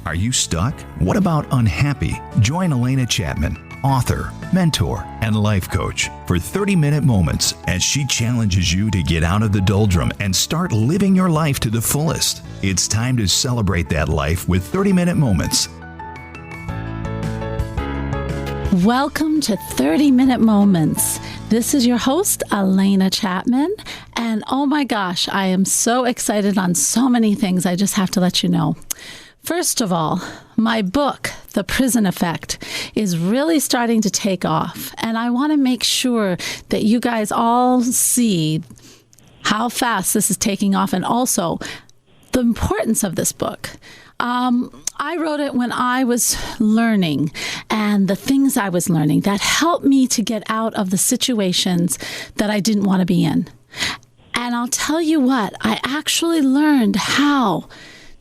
Are you stuck? What about unhappy? Join Alena Chapman, author, mentor, and life coach for 30-minute moments as she challenges you to get out of the doldrum and start living your life to the fullest. It's time to celebrate that life with 30-minute moments. Welcome to 30-Minute Moments. This is your host, Alena Chapman. And oh my gosh, I am so excited on so many things. I just have to let you know. First of all, my book, The Prison Effect, is really starting to take off. And I want to make sure that you guys all see how fast this is taking off and also the importance of this book. I wrote it when I was learning, and the things I was learning that helped me to get out of the situations that I didn't want to be in. And I'll tell you what, I actually learned how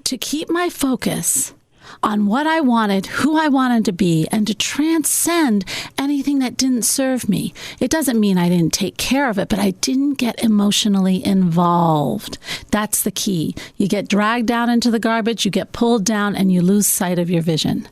to keep my focus on what I wanted, who I wanted to be, and to transcend anything that didn't serve me. It doesn't mean I didn't take care of it, but I didn't get emotionally involved. That's the key. You get dragged down into the garbage, you get pulled down, and you lose sight of your vision.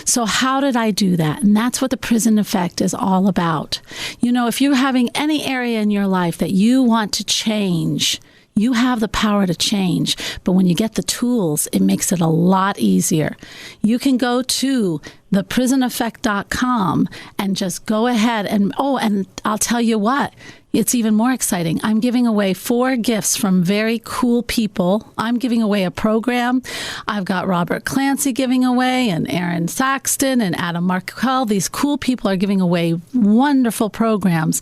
So how did I do that? And that's what the prison effect is all about. You know, if you're having any area in your life that you want to change, you have the power to change, but when you get the tools, it makes it a lot easier. You can go to theprisoneffect.com and just go ahead and I'll tell you what, it's even more exciting. I'm giving away 4 gifts from very cool people. I'm giving away a program. I've got Robert Clancy giving away, and Aaron Saxton and Adam Markell. These cool people are giving away wonderful programs,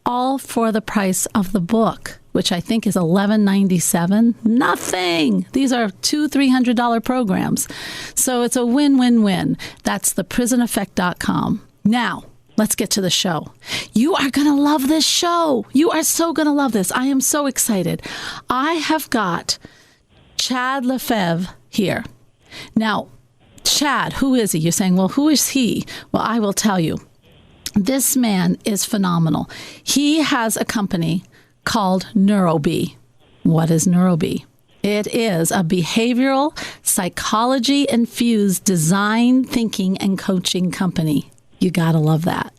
all for the price of the book, which I think is $11.97. Nothing. These are $200-$300 programs. So it's a win-win-win. That's theprisoneffect.com. Now, let's get to the show. You are going to love this show. You are so going to love this. I am so excited. I have got Chad Lefebvre here. Now, Chad, who is he? You're saying, well, who is he? Well, I will tell you. This man is phenomenal. He has a company called NeuroBee. What is NeuroBee? It is a behavioral psychology infused design, thinking, and coaching company. You gotta love that.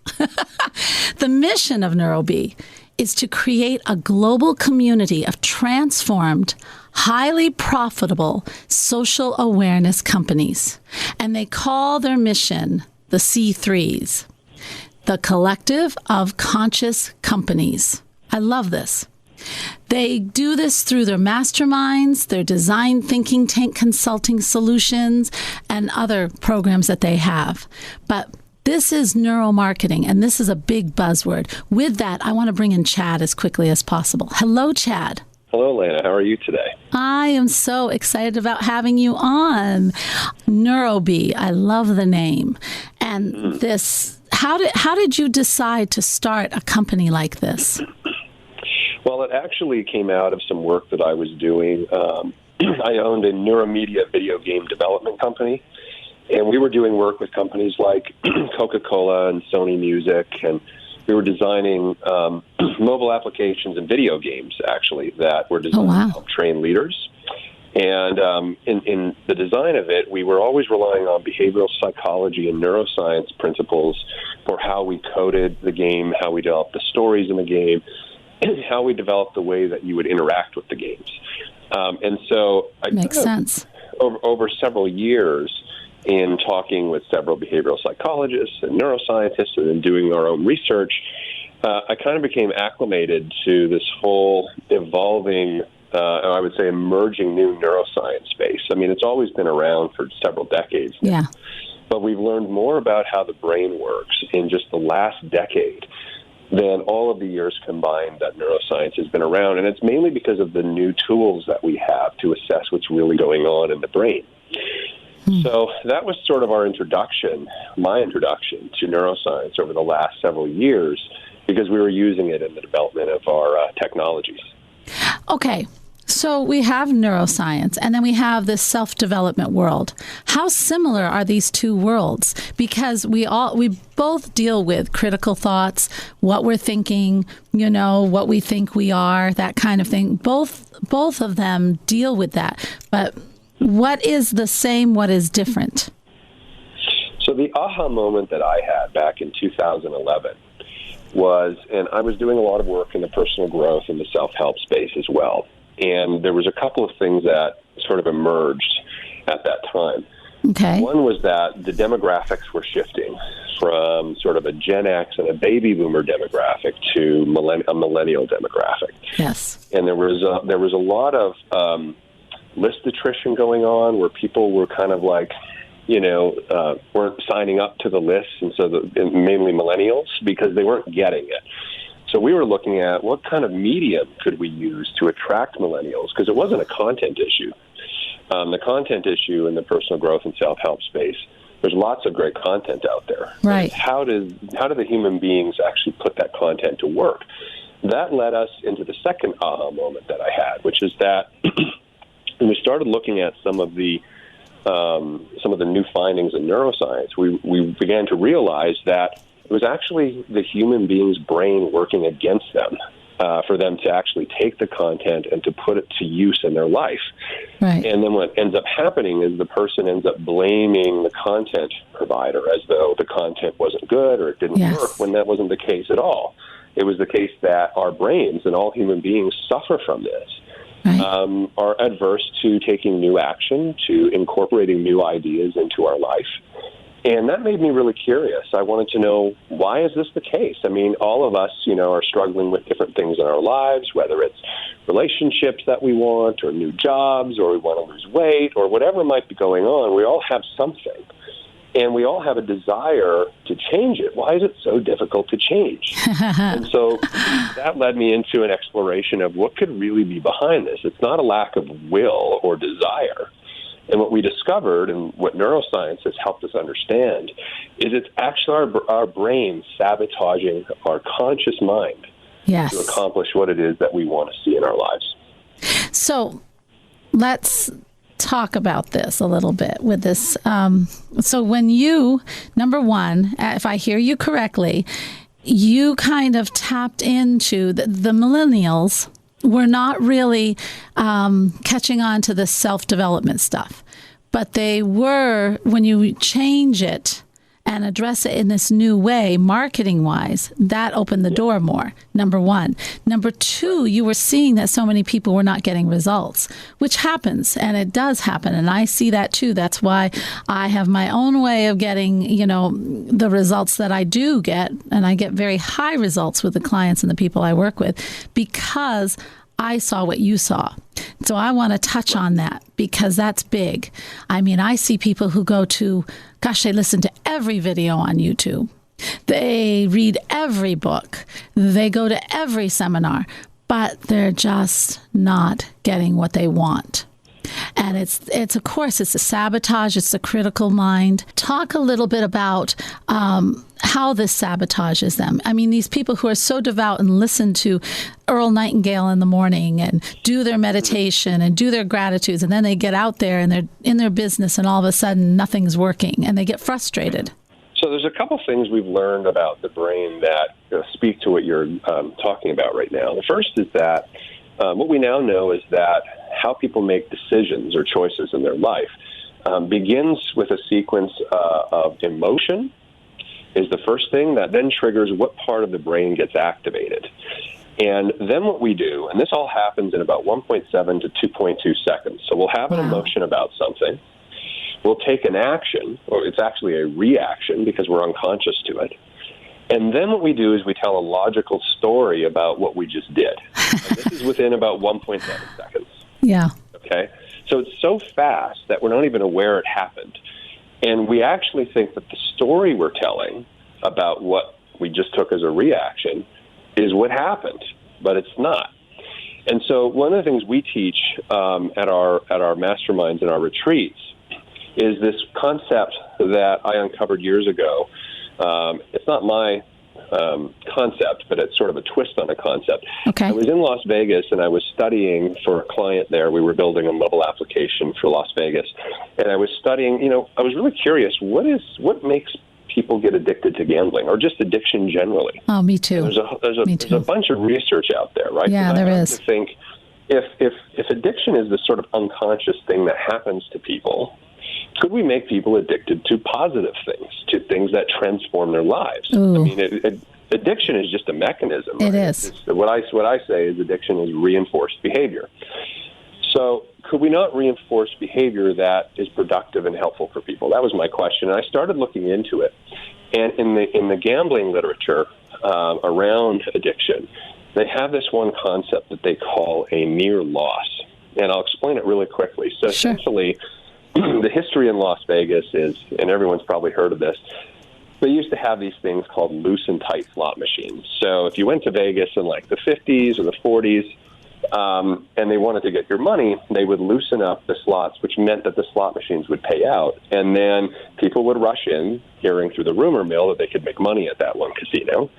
The mission of NeuroBee is to create a global community of transformed, highly profitable social awareness companies. And they call their mission the C3s. The Collective of Conscious Companies. I love this. They do this through their masterminds, their design thinking tank consulting solutions, and other programs that they have. But this is neuromarketing, and this is a big buzzword. With that, I want to bring in Chad as quickly as possible. Hello, Chad. Hello, Alena. How are you today? I am so excited about having you on. NeuroBee, I love the name. And this... How did you decide to start a company like this? Well, it actually came out of some work that I was doing. I owned a neuromedia video game development company, and we were doing work with companies like Coca-Cola and Sony Music, and we were designing mobile applications and video games, actually, that were designed to help train leaders. And in the design of it, we were always relying on behavioral psychology and neuroscience principles for how we coded the game, how we developed the stories in the game, and how we developed the way that you would interact with the games. And so I makes sense. Over several years in talking with several behavioral psychologists and neuroscientists and doing our own research, I kind of became acclimated to this whole evolving I would say emerging new neuroscience space. I mean, it's always been around for several decades now. Yeah. But we've learned more about how the brain works in just the last decade than all of the years combined that neuroscience has been around. And it's mainly because of the new tools that we have to assess what's really going on in the brain. So that was sort of our introduction, my introduction to neuroscience over the last several years, because we were using it in the development of our technologies. Okay. So we have neuroscience, and then we have this self-development world. How similar are these two worlds? Because we both deal with critical thoughts, what we're thinking, what we think we are, that kind of thing. Both of them deal with that. But What is the same? What is different? So the aha moment that I had back in 2011 was, and I was doing a lot of work in the personal growth and the self-help space as well. And there was a couple of things that sort of emerged at that time. Okay. One was that the demographics were shifting from sort of a Gen X and a baby boomer demographic to a millennial demographic. Yes. And there was a lot of list attrition going on where people were kind of like, weren't signing up to the list, and so mainly millennials, because they weren't getting it. So we were looking at what kind of medium could we use to attract millennials, because it wasn't a content issue. The content issue in the personal growth and self-help space, there's lots of great content out there. Right. How do the human beings actually put that content to work? That led us into the second aha moment that I had, which is that when we started looking at some of the new findings in neuroscience, we began to realize that it was actually the human being's brain working against them for them to actually take the content and to put it to use in their life. Right. And then what ends up happening is the person ends up blaming the content provider as though the content wasn't good or it didn't work, when that wasn't the case at all. It was the case that our brains, and all human beings suffer from this, are adverse to taking new action, to incorporating new ideas into our life. And that made me really curious. I wanted to know, why is this the case? I mean, all of us, are struggling with different things in our lives, whether it's relationships that we want, or new jobs, or we want to lose weight, or whatever might be going on. We all have something. And we all have a desire to change it. Why is it so difficult to change? And so that led me into an exploration of what could really be behind this. It's not a lack of will or desire. And what we discovered, and what neuroscience has helped us understand, is it's actually our brain sabotaging our conscious mind to accomplish what it is that we want to see in our lives. So let's talk about this a little bit with this. So when you, number one, if I hear you correctly, you kind of tapped into the millennials were not really catching on to the self-development stuff, but they were, when you change it and address it in this new way, marketing-wise, that opened the door more, number one. Number two, you were seeing that so many people were not getting results, which happens, and it does happen, and I see that too. That's why I have my own way of getting, the results that I do get, and I get very high results with the clients and the people I work with, because I saw what you saw. So I want to touch on that, because that's big. I mean, I see people who go to, they listen to every video on YouTube. They read every book. They go to every seminar, but they're just not getting what they want. And it's of course, it's a sabotage. It's a critical mind. Talk a little bit about how this sabotages them. I mean, these people who are so devout and listen to Earl Nightingale in the morning and do their meditation and do their gratitudes, and then they get out there and they're in their business and all of a sudden nothing's working and they get frustrated. So there's a couple things we've learned about the brain that speak to what you're talking about right now. The first is that what we now know is that how people make decisions or choices in their life begins with a sequence of emotion is the first thing that then triggers what part of the brain gets activated. And then what we do, and this all happens in about 1.7 to 2.2 seconds. So we'll have an emotion about something. We'll take an action, or it's actually a reaction because we're unconscious to it. And then what we do is we tell a logical story about what we just did. And this is within about 1.7 seconds. Yeah. Okay? So it's so fast that we're not even aware it happened. And we actually think that the story we're telling about what we just took as a reaction is what happened, but it's not. And so one of the things we teach at our masterminds and our retreats is this concept that I uncovered years ago. It's not my concept, but it's sort of a twist on a concept. Okay. I was in Las Vegas, and I was studying for a client there. We were building a mobile application for Las Vegas, and I was studying, I was really curious, what makes people get addicted to gambling, or just addiction generally? Oh, me too. There's a bunch of research out there, right? Yeah, there is. I think, if addiction is this sort of unconscious thing that happens to people, could we make people addicted to positive things, to things that transform their lives? Ooh. I mean, addiction is just a mechanism. It right? is. What I say is addiction is reinforced behavior. So could we not reinforce behavior that is productive and helpful for people? That was my question. And I started looking into it. And in the gambling literature around addiction, they have this one concept that they call a near loss. And I'll explain it really quickly. So Sure. essentially, the history in Las Vegas is, and everyone's probably heard of this, they used to have these things called loose and tight slot machines. So if you went to Vegas in like the 50s or the 40s, and they wanted to get your money, they would loosen up the slots, which meant that the slot machines would pay out. And then people would rush in, hearing through the rumor mill that they could make money at that one casino.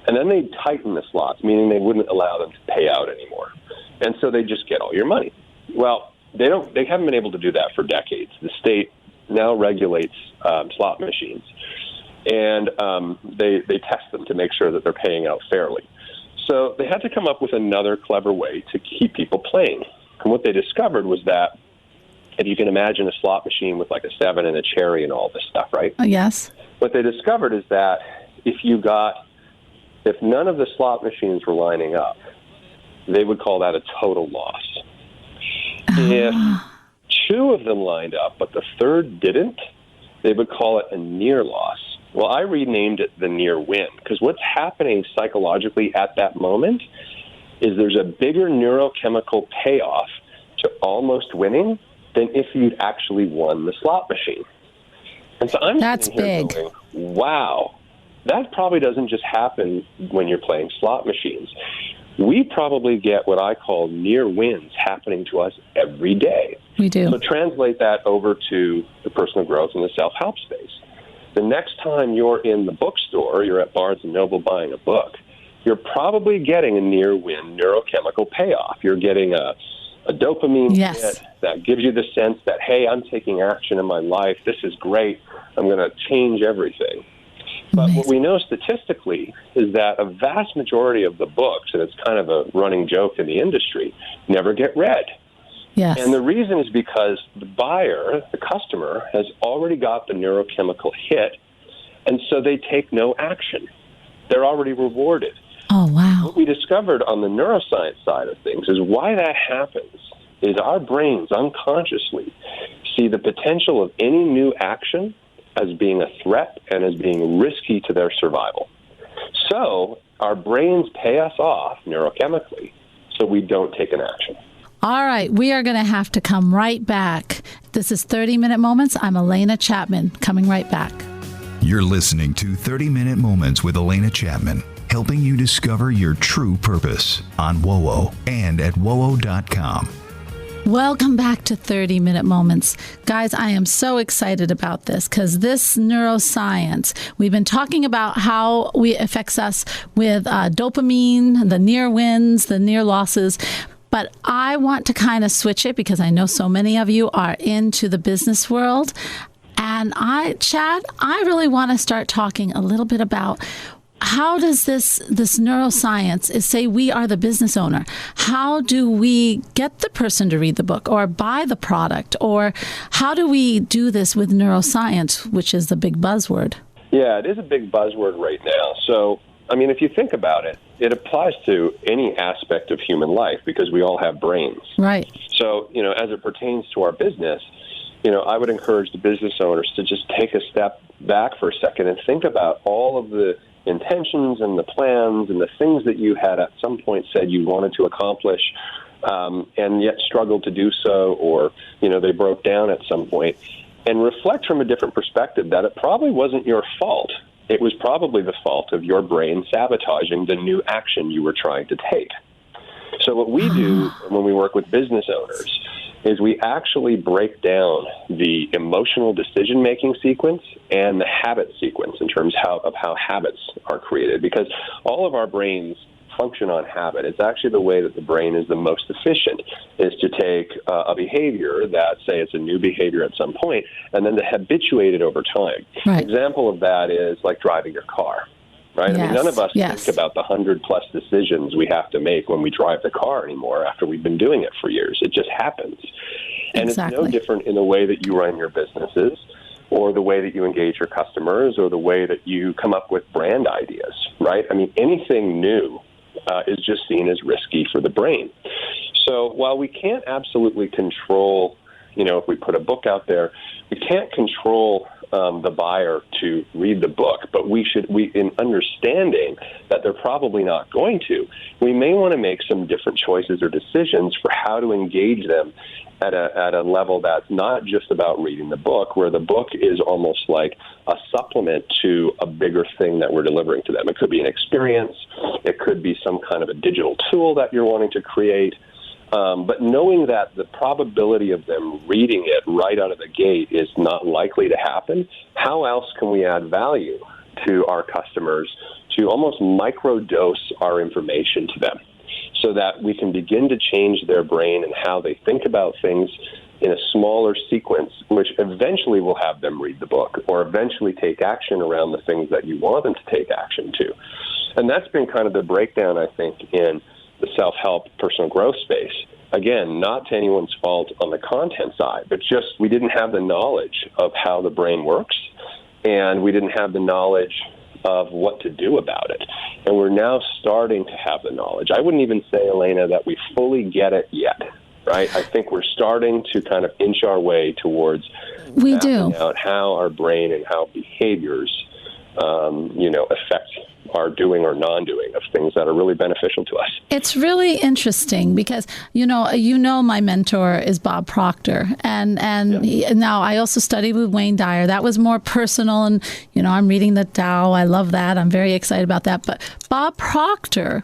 And then they'd tighten the slots, meaning they wouldn't allow them to pay out anymore. And so they just get all your money. Well, they haven't been able to do that for decades. The state now regulates slot machines, and they test them to make sure that they're paying out fairly. So they had to come up with another clever way to keep people playing. And what they discovered was that, if you can imagine a slot machine with like a 7 and a cherry and all this stuff, right? Yes. What they discovered is that if none of the slot machines were lining up, they would call that a total loss. If 2 of them lined up, but the third didn't, they would call it a near loss. Well, I renamed it the near win, because what's happening psychologically at that moment is there's a bigger neurochemical payoff to almost winning than if you'd actually won the slot machine. And so I'm That's sitting here big. going, wow, that probably doesn't just happen when you're playing slot machines. We probably get what I call near wins happening to us every day. We do. So translate that over to the personal growth and the self-help space. The next time you're in the bookstore, you're at Barnes & Noble buying a book, you're probably getting a near-win neurochemical payoff. You're getting a dopamine Yes. hit that gives you the sense that, hey, I'm taking action in my life. This is great. I'm going to change everything. But what we know statistically is that a vast majority of the books, and it's kind of a running joke in the industry, never get read. Yes. And the reason is because the buyer, the customer, has already got the neurochemical hit, and so they take no action. They're already rewarded. Oh, wow. What we discovered on the neuroscience side of things is why that happens is our brains unconsciously see the potential of any new action as being a threat and as being risky to their survival. So our brains pay us off neurochemically so we don't take an action. All right, we are going to have to come right back. This is 30-Minute Moments. I'm Alena Chapman, coming right back. You're listening to 30-Minute Moments with Alena Chapman, helping you discover your true purpose on WOWO and at WOWO.com. Welcome back to 30-Minute Moments. Guys, I am so excited about this because this neuroscience, we've been talking about how it affects us with dopamine, the near wins, the near losses. But I want to kind of switch it because I know so many of you are into the business world. And Chad, I really want to start talking a little bit about how does this neuroscience is say we are the business owner. How do we get the person to read the book or buy the product? Or how do we do this with neuroscience, which is the big buzzword? Yeah, it is a big buzzword right now. So, I mean, if you think about it, it applies to any aspect of human life because we all have brains. Right. So, as it pertains to our business, I would encourage the business owners to just take a step back for a second and think about all of the intentions and the plans and the things that you had at some point said you wanted to accomplish and yet struggled to do so, or, they broke down at some point, and reflect from a different perspective that it probably wasn't your fault. It was probably the fault of your brain sabotaging the new action you were trying to take. So what we do when we work with business owners is we actually break down the emotional decision-making sequence and the habit sequence in terms of how habits are created, because all of our brains function on habit. It's actually the way that the brain is the most efficient, is to take a behavior that, say it's a new behavior at some point, and then to habituate it over time. Right. An example of that is like driving your car. right? Yes. I mean, none of us Yes. think about the 100+ decisions we have to make when we drive the car anymore after we've been doing it for years. It just happens. And Exactly. It's no different in the way that you run your businesses or the way that you engage your customers or the way that you come up with brand ideas, right? I mean, anything new is just seen as risky for the brain. So while we can't absolutely control, if we put a book out there, we can't control the buyer to read the book, but we in understanding that they're probably not going to, we may want to make some different choices or decisions for how to engage them at a level that's not just about reading the book, where the book is almost like a supplement to a bigger thing that we're delivering to them. It could be an experience. It could be some kind of a digital tool that you're wanting to create. But knowing that the probability of them reading it right out of the gate is not likely to happen, how else can we add value to our customers to almost microdose our information to them so that we can begin to change their brain and how they think about things in a smaller sequence, which eventually will have them read the book or eventually take action around the things that you want them to take action to. And that's been kind of the breakdown, I think, in the self-help personal growth space. Again, not to anyone's fault on the content side, but just we didn't have the knowledge of how the brain works, and we didn't have the knowledge of what to do about it. And we're now starting to have the knowledge. I wouldn't even say, Alena, that we fully get it yet, right? I think we're starting to kind of inch our way towards mapping out how our brain and how behaviors, affect our doing or non-doing of things that are really beneficial to us. It's really interesting because, my mentor is Bob Proctor. And now I also studied with Wayne Dyer. That was more personal. And, I'm reading the Tao. I love that. I'm very excited about that. But Bob Proctor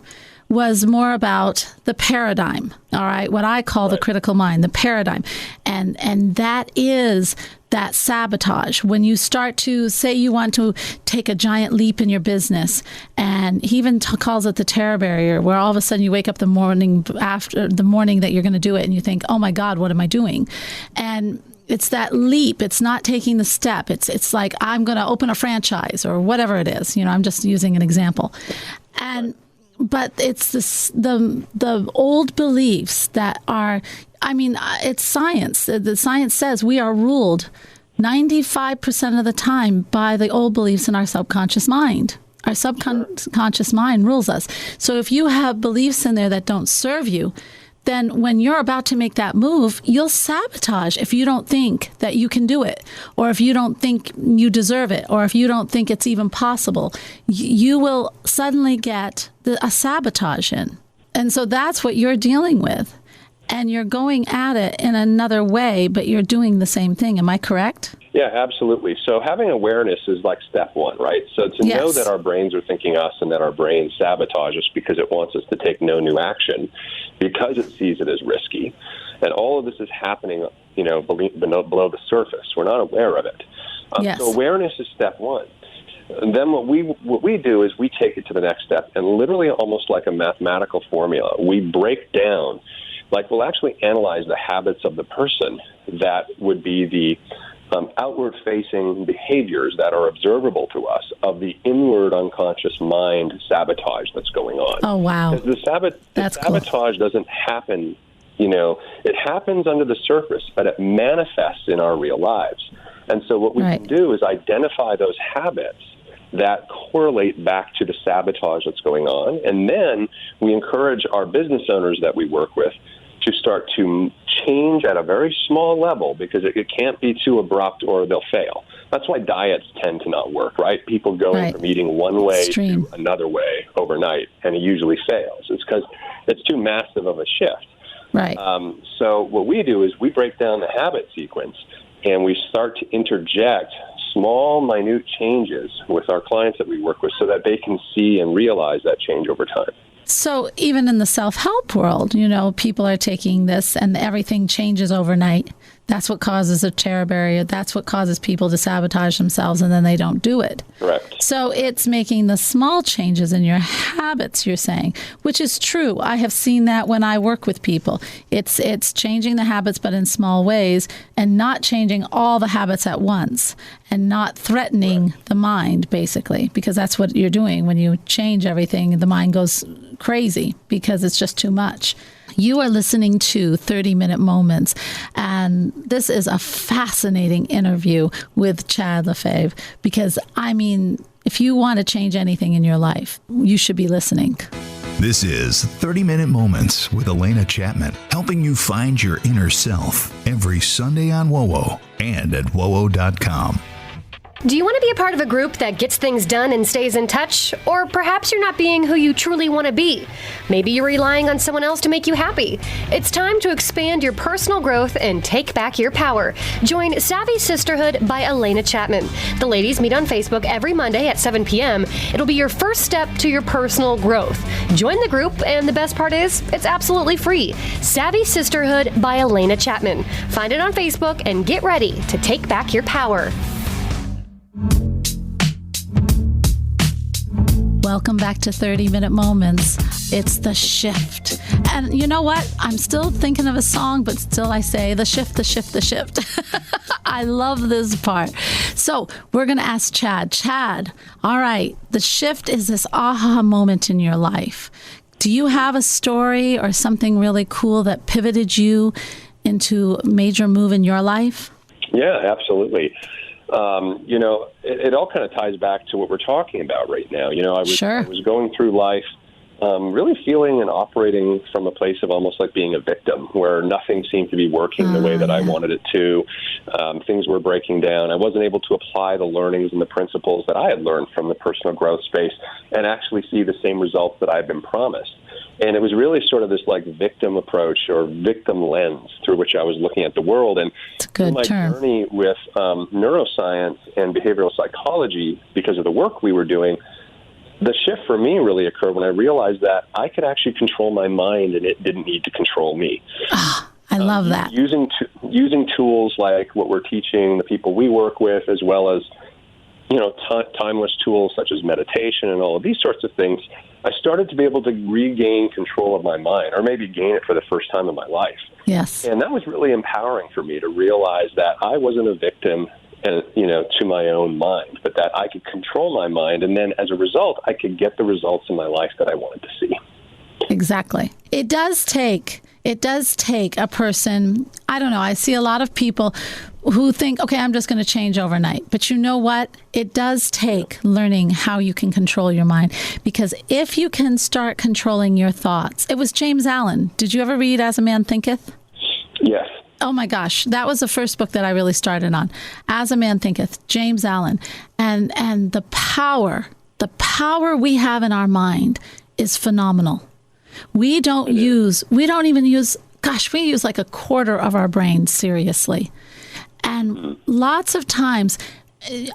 was more about the paradigm, all right, what I call the critical mind, the paradigm. And that is that sabotage. When you start to say you want to take a giant leap in your business, and he even calls it the terror barrier, where all of a sudden you wake up the morning after the morning that you're going to do it and you think, oh my God, what am I doing? And it's that leap. It's not taking the step. It's like, I'm going to open a franchise or whatever it is. I'm just using an example. But it's the old beliefs that are, it's science. The science says we are ruled 95% of the time by the old beliefs in our subconscious mind. Our subconscious mind rules us. So if you have beliefs in there that don't serve you, then when you're about to make that move, you'll sabotage if you don't think that you can do it, or if you don't think you deserve it, or if you don't think it's even possible. You will suddenly get a sabotage in. And so that's what you're dealing with. And you're going at it in another way, but you're doing the same thing. Am I correct? Yeah, absolutely. So having awareness is like step one, right? So to know that our brains are thinking us and that our brain sabotage us because it wants us to take no new action because it sees it as risky. And all of this is happening, below the surface. We're not aware of it. So awareness is step one. And then what we do is we take it to the next step, and literally almost like a mathematical formula, we break down, like we'll actually analyze the habits of the person that would be the outward-facing behaviors that are observable to us of the inward unconscious mind sabotage that's going on. Oh, wow. The sabotage doesn't happen, it happens under the surface, but it manifests in our real lives. And so what we can do is identify those habits that correlate back to the sabotage that's going on, and then we encourage our business owners that we work with to start to change at a very small level, because it can't be too abrupt or they'll fail. That's why diets tend to not work, right? People go from eating one way to another way overnight, and it usually fails. It's because it's too massive of a shift. Right. So what we do is we break down the habit sequence, and we start to interject small, minute changes with our clients that we work with so that they can see and realize that change over time. So even in the self-help world, people are taking this and everything changes overnight. That's what causes a terror barrier. That's what causes people to sabotage themselves, and then they don't do it. Correct. So it's making the small changes in your habits, you're saying, which is true. I have seen that when I work with people. It's changing the habits, but in small ways, and not changing all the habits at once, and not threatening the mind, basically, because that's what you're doing. When you change everything, the mind goes crazy because it's just too much. You are listening to 30-Minute Moments, and this is a fascinating interview with Chad Lefebvre because, I mean, if you want to change anything in your life, you should be listening. This is 30-Minute Moments with Alena Chapman, helping you find your inner self every Sunday on WOWO and at WOWO.com. Do you want to be a part of a group that gets things done and stays in touch? Or perhaps you're not being who you truly want to be. Maybe you're relying on someone else to make you happy. It's time to expand your personal growth and take back your power. Join Savvy Sisterhood by Alena Chapman. The ladies meet on Facebook every Monday at 7 p.m. It'll be your first step to your personal growth. Join the group, and the best part is, it's absolutely free. Savvy Sisterhood by Alena Chapman. Find it on Facebook and get ready to take back your power. Welcome back to 30-Minute Moments. It's the shift. And you know what? I'm still thinking of a song, but still I say the shift, the shift, the shift. I love this part. So we're going to ask Chad. Chad, all right, the shift is this aha moment in your life. Do you have a story or something really cool that pivoted you into a major move in your life? Yeah, absolutely. It all kind of ties back to what we're talking about right now. I was going through life really feeling and operating from a place of almost like being a victim, where nothing seemed to be working the way that I wanted it to. Things were breaking down. I wasn't able to apply the learnings and the principles that I had learned from the personal growth space and actually see the same results that I've been promised. And it was really sort of this like victim approach or victim lens through which I was looking at the world. And through my journey with neuroscience and behavioral psychology, because of the work we were doing, the shift for me really occurred when I realized that I could actually control my mind and it didn't need to control me. I love that. Using tools like what we're teaching the people we work with, as well as timeless tools such as meditation and all of these sorts of things, I started to be able to regain control of my mind, or maybe gain it for the first time in my life. Yes. And that was really empowering for me to realize that I wasn't a victim, to my own mind, but that I could control my mind. And then as a result, I could get the results in my life that I wanted to see. Exactly. It does take a person, I don't know, I see a lot of people who think, okay, I'm just going to change overnight. But you know what? It does take learning how you can control your mind. Because if you can start controlling your thoughts, it was James Allen. Did you ever read As a Man Thinketh? Yes. Oh my gosh, that was the first book that I really started on. As a Man Thinketh, James Allen. And the power we have in our mind is phenomenal. We use like a quarter of our brain, seriously. And lots of times,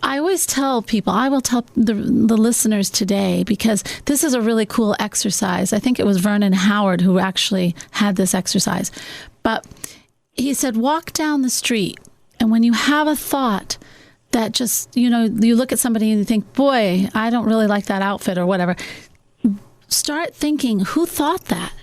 I always tell people, I will tell the listeners today, because this is a really cool exercise. I think it was Vernon Howard who actually had this exercise. But he said, walk down the street, and when you have a thought that just, you look at somebody and you think, boy, I don't really like that outfit or whatever, start thinking, who thought that?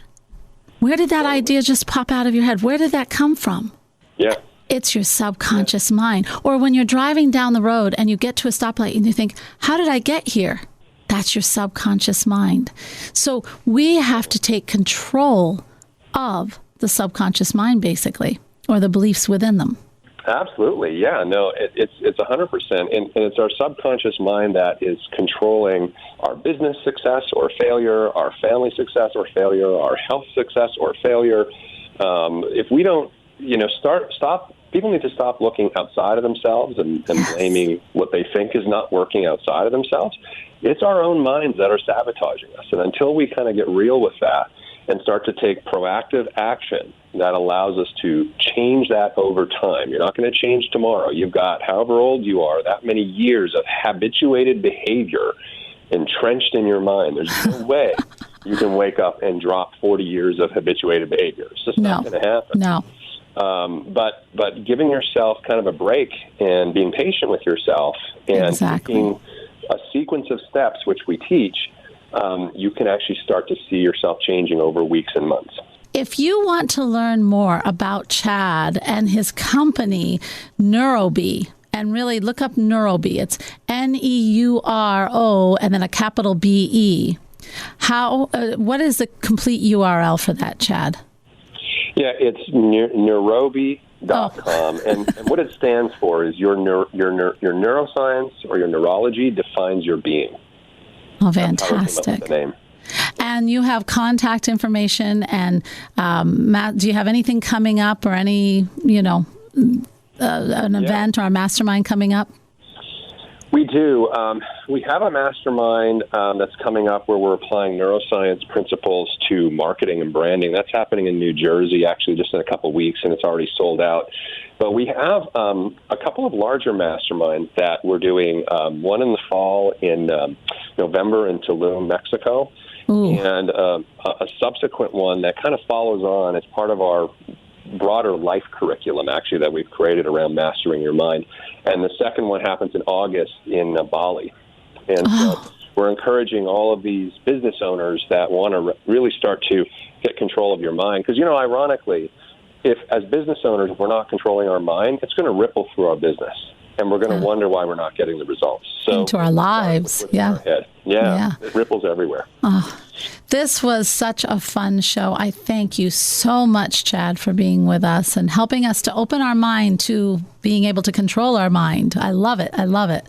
Where did that idea just pop out of your head? Where did that come from? Yeah. It's your subconscious mind. Or when you're driving down the road and you get to a stoplight and you think, how did I get here? That's your subconscious mind. So we have to take control of the subconscious mind, basically, or the beliefs within them. Absolutely. Yeah, no, it's 100%. And it's our subconscious mind that is controlling our business success or failure, our family success or failure, our health success or failure. If we don't, people need to stop looking outside of themselves and blaming what they think is not working outside of themselves. It's our own minds that are sabotaging us. And until we kind of get real with that and start to take proactive action that allows us to change that over time. You're not going to change tomorrow. You've got, however old you are, that many years of habituated behavior entrenched in your mind. There's no way you can wake up and drop 40 years of habituated behavior. It's just not going to happen. No. But giving yourself kind of a break and being patient with yourself and taking a sequence of steps, which we teach, you can actually start to see yourself changing over weeks and months. If you want to learn more about Chad and his company, Neurobee, and really look up Neurobee, it's Neuro and then a capital BE. What is the complete URL for that, Chad? Yeah, it's neurobee.com, and what it stands for is your neuroscience or your neurology defines your being. Oh, fantastic! The name. And you have contact information, and do you have anything coming up, or any an event or a mastermind coming up? We do. We have a mastermind that's coming up where we're applying neuroscience principles to marketing and branding. That's happening in New Jersey, actually, just in a couple of weeks, and it's already sold out. But we have a couple of larger masterminds that we're doing, one in the fall in November in Tulum, Mexico, and a subsequent one that kind of follows on as part of our broader life curriculum, actually, that we've created around mastering your mind. And the second one happens in August in Bali. And so we're encouraging all of these business owners that want to really start to get control of your mind. Because, ironically, if as business owners, if we're not controlling our mind, it's going to ripple through our business. And we're going to wonder why we're not getting the results. So into our lives. Our head. Yeah, it ripples everywhere. This was such a fun show. I thank you so much, Chad, for being with us and helping us to open our mind to being able to control our mind. I love it. I love it.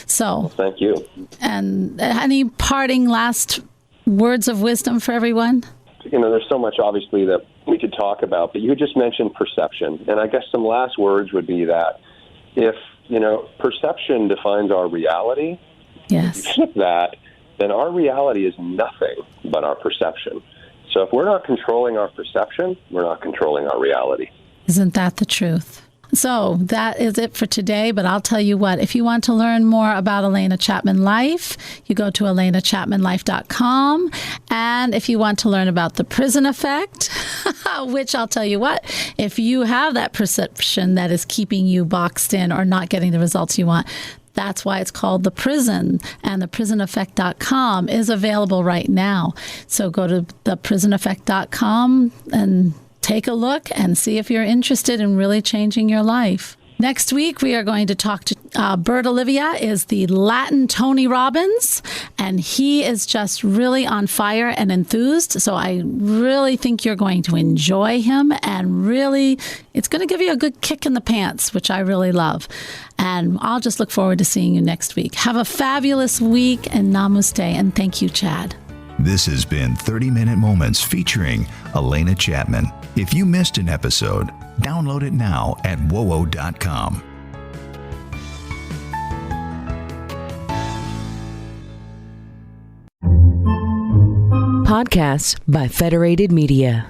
So, thank you. And any parting last words of wisdom for everyone? There's so much, obviously, that we could talk about, but you just mentioned perception. And I guess some last words would be that if, perception defines our reality, yes. If you flip that, then our reality is nothing but our perception. So if we're not controlling our perception, we're not controlling our reality. Isn't that the truth? So that is it for today, but I'll tell you what, if you want to learn more about Alena Chapman Life, you go to alenachapmanlife.com. And if you want to learn about the prison effect, which I'll tell you what, if you have that perception that is keeping you boxed in or not getting the results you want, that's why it's called The Prison, and theprisoneffect.com is available right now. So go to theprisoneffect.com and take a look and see if you're interested in really changing your life. Next week, we are going to talk to Bert Olivia, is the Latin Tony Robbins, and he is just really on fire and enthused. So I really think you're going to enjoy him, and really, it's going to give you a good kick in the pants, which I really love. And I'll just look forward to seeing you next week. Have a fabulous week, and namaste, and thank you, Chad. This has been 30-Minute Moments featuring Alena Chapman. If you missed an episode, download it now at wowo.com. Podcasts by Federated Media.